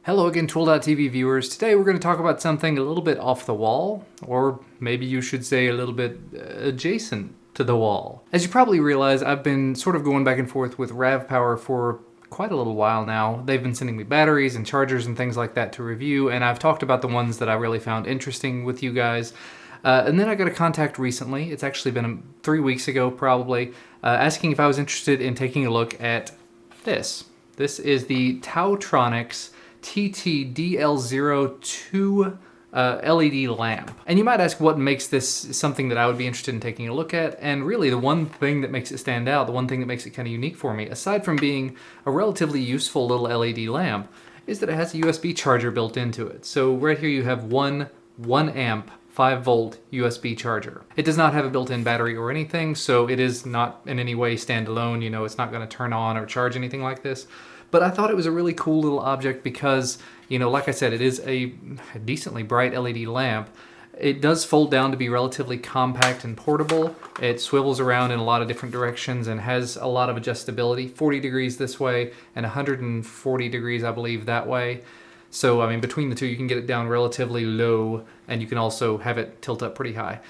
Hello again, Tool.tv viewers. Today we're going to talk about something a little bit off the wall, or maybe you should say a little bit adjacent to the wall. As you probably realize, I've been sort of going back and forth with RAVPower for quite a little while now. They've been sending me batteries and chargers and things like that to review, and I've talked about the ones that I really found interesting with you guys. And then I got a contact recently, it's actually been 3 weeks ago probably, asking if I was interested in taking a look at this. This is the TaoTronics TT-DL02 LED lamp. And you might ask what makes this something that I would be interested in taking a look at, and really the one thing that makes it stand out, the one thing that makes it kind of unique for me, aside from being a relatively useful little LED lamp, is that it has a USB charger built into it. So right here you have one amp 5-volt USB charger. It does not have a built-in battery or anything, so it is not in any way standalone. You know, it's not going to turn on or charge anything like this. But I thought it was a really cool little object because, you know, like I said, it is a decently bright LED lamp. It does fold down to be relatively compact and portable. It swivels around in a lot of different directions and has a lot of adjustability, 40 degrees this way and 140 degrees, I believe, that way. So, I mean, between the two, you can get it down relatively low, and you can also have it tilt up pretty high.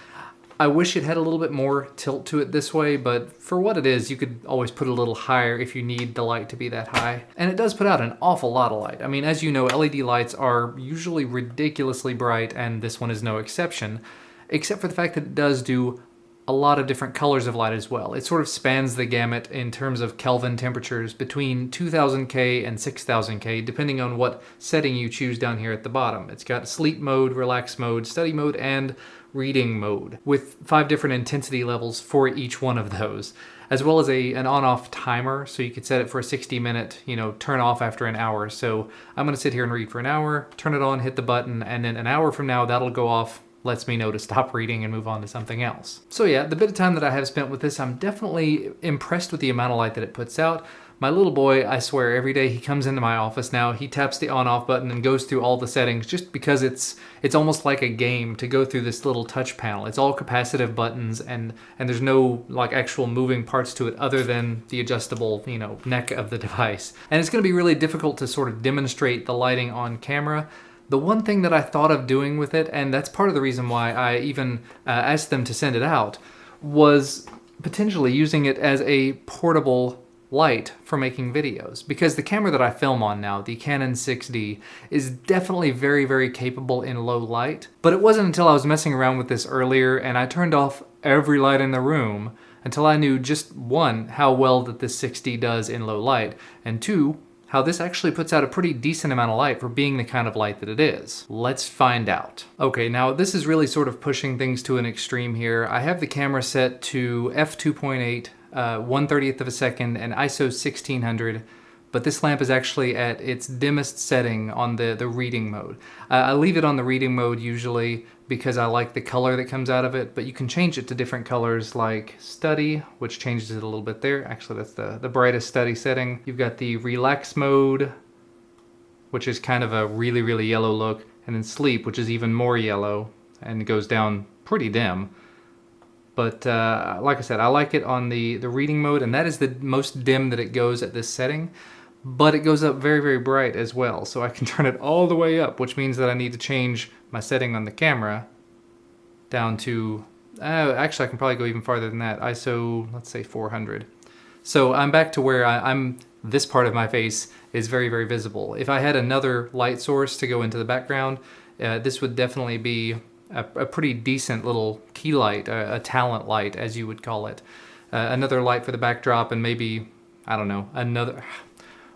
I wish it had a little bit more tilt to it this way, but for what it is, you could always put it a little higher if you need the light to be that high. And it does put out an awful lot of light. I mean, as you know, LED lights are usually ridiculously bright, and this one is no exception, except for the fact that it does do a lot of different colors of light as well. It sort of spans the gamut in terms of Kelvin temperatures between 2000K and 6000K, depending on what setting you choose down here at the bottom. It's got sleep mode, relax mode, study mode, and reading mode, with 5 different intensity levels for each one of those, as well as an on-off timer, so you could set it for a 60-minute, you know, turn off after an hour. So I'm gonna sit here and read for an hour, turn it on, hit the button, and then an hour from now that'll go off, lets me know to stop reading and move on to something else. So yeah, the bit of time that I have spent with this, I'm definitely impressed with the amount of light that it puts out. My little boy, I swear, every day he comes into my office now, he taps the on-off button and goes through all the settings just because it's almost like a game to go through this little touch panel. It's all capacitive buttons, and there's no like actual moving parts to it other than the adjustable, you know, neck of the device. And it's going to be really difficult to sort of demonstrate the lighting on camera. The one thing that I thought of doing with it, and that's part of the reason why I even asked them to send it out, was potentially using it as a portable light for making videos, because the camera that I film on now, the Canon 6D, is definitely very, very capable in low light. But it wasn't until I was messing around with this earlier and I turned off every light in the room until I knew, just one, how well that this 6D does in low light, and two, how this actually puts out a pretty decent amount of light for being the kind of light that it is. Let's find out. Okay, now this is really sort of pushing things to an extreme here. I have the camera set to f2.8, 1/30th of a second, and ISO 1600, but this lamp is actually at its dimmest setting on the reading mode. I leave it on the reading mode usually because I like the color that comes out of it, but you can change it to different colors like study, which changes it a little bit there. Actually, that's the brightest study setting. You've got the relax mode, which is kind of a really, really yellow look, and then sleep, which is even more yellow and goes down pretty dim. But like I said, I like it on the reading mode, and that is the most dim that it goes at this setting. But it goes up very, very bright as well, so I can turn it all the way up, which means that I need to change my setting on the camera down to, actually I can probably go even farther than that, ISO, let's say 400. So I'm back to where this part of my face is very, very visible. If I had another light source to go into the background, this would definitely be a pretty decent little key light, a talent light, as you would call it. Another light for the backdrop, and maybe, I don't know,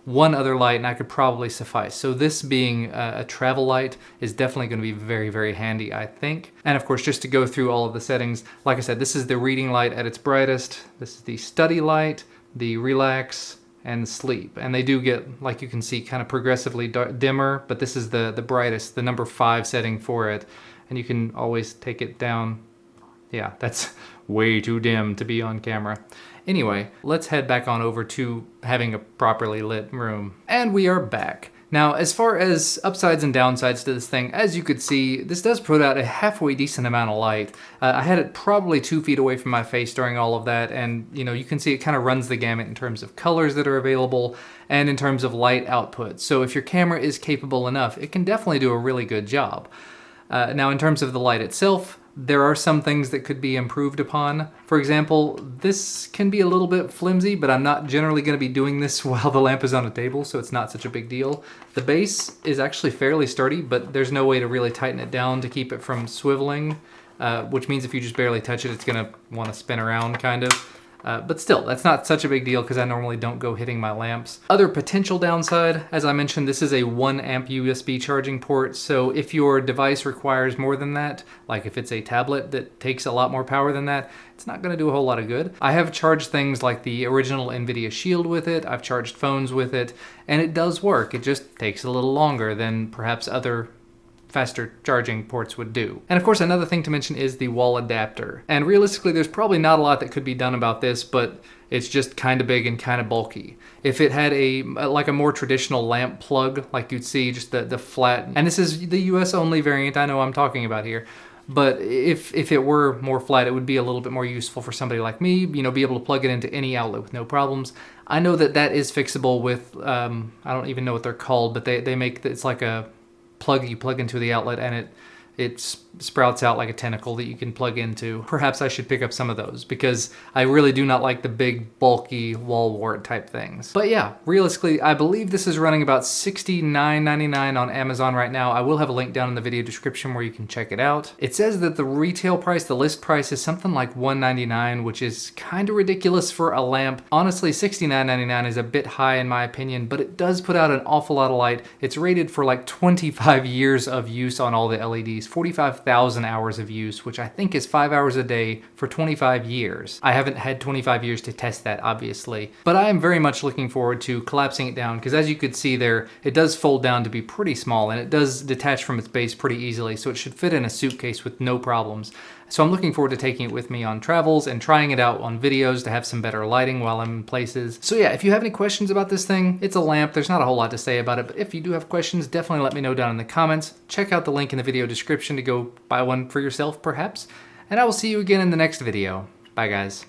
one other light, and I could probably suffice. So this being a travel light is definitely going to be very, very handy, I think. And of course, just to go through all of the settings, like I said, this is the reading light at its brightest. This is the study light, the relax, and sleep. And they do get, like you can see, kind of progressively dimmer, but this is the brightest, the number 5 setting for it. And you can always take it down. Yeah, that's way too dim to be on camera. Anyway, let's head back on over to having a properly lit room. And we are back. Now, as far as upsides and downsides to this thing, as you could see, this does put out a halfway decent amount of light. I had it probably 2 feet away from my face during all of that, and you can see it kind of runs the gamut in terms of colors that are available and in terms of light output. So if your camera is capable enough, it can definitely do a really good job. Now, in terms of the light itself, there are some things that could be improved upon. For example, this can be a little bit flimsy, but I'm not generally going to be doing this while the lamp is on a table, so it's not such a big deal. The base is actually fairly sturdy, but there's no way to really tighten it down to keep it from swiveling, which means if you just barely touch it, it's going to want to spin around, kind of. But still, that's not such a big deal because I normally don't go hitting my lamps. Other potential downside, as I mentioned, this is a 1 amp USB charging port, so if your device requires more than that, like if it's a tablet that takes a lot more power than that, it's not going to do a whole lot of good. I have charged things like the original NVIDIA Shield with it, I've charged phones with it, and it does work. It just takes a little longer than perhaps other faster charging ports would do. And of course, another thing to mention is the wall adapter. And realistically, there's probably not a lot that could be done about this, but it's just kind of big and kind of bulky. If it had a more traditional lamp plug, like you'd see, just the flat, and this is the US only variant I know I'm talking about here, but if it were more flat, it would be a little bit more useful for somebody like me, be able to plug it into any outlet with no problems. I know that is fixable with, I don't even know what they're called, but they make, it's like a plug you plug into the outlet and it sprouts out like a tentacle that you can plug into. Perhaps I should pick up some of those because I really do not like the big bulky wall wart type things. But yeah, realistically, I believe this is running about $69.99 on Amazon right now. I will have a link down in the video description where you can check it out. It says that the retail price, the list price, is something like $199, which is kind of ridiculous for a lamp. Honestly, $69.99 is a bit high in my opinion, but it does put out an awful lot of light. It's rated for like 25 years of use on all the LEDs, 45,000 hours of use, which I think is 5 hours a day for 25 years. I haven't had 25 years to test that, obviously, but I am very much looking forward to collapsing it down because as you could see there, it does fold down to be pretty small and it does detach from its base pretty easily, so it should fit in a suitcase with no problems. So I'm looking forward to taking it with me on travels and trying it out on videos to have some better lighting while I'm in places. So yeah, if you have any questions about this thing, it's a lamp. There's not a whole lot to say about it, but if you do have questions, definitely let me know down in the comments. Check out the link in the video description to go buy one for yourself, perhaps. And I will see you again in the next video. Bye, guys.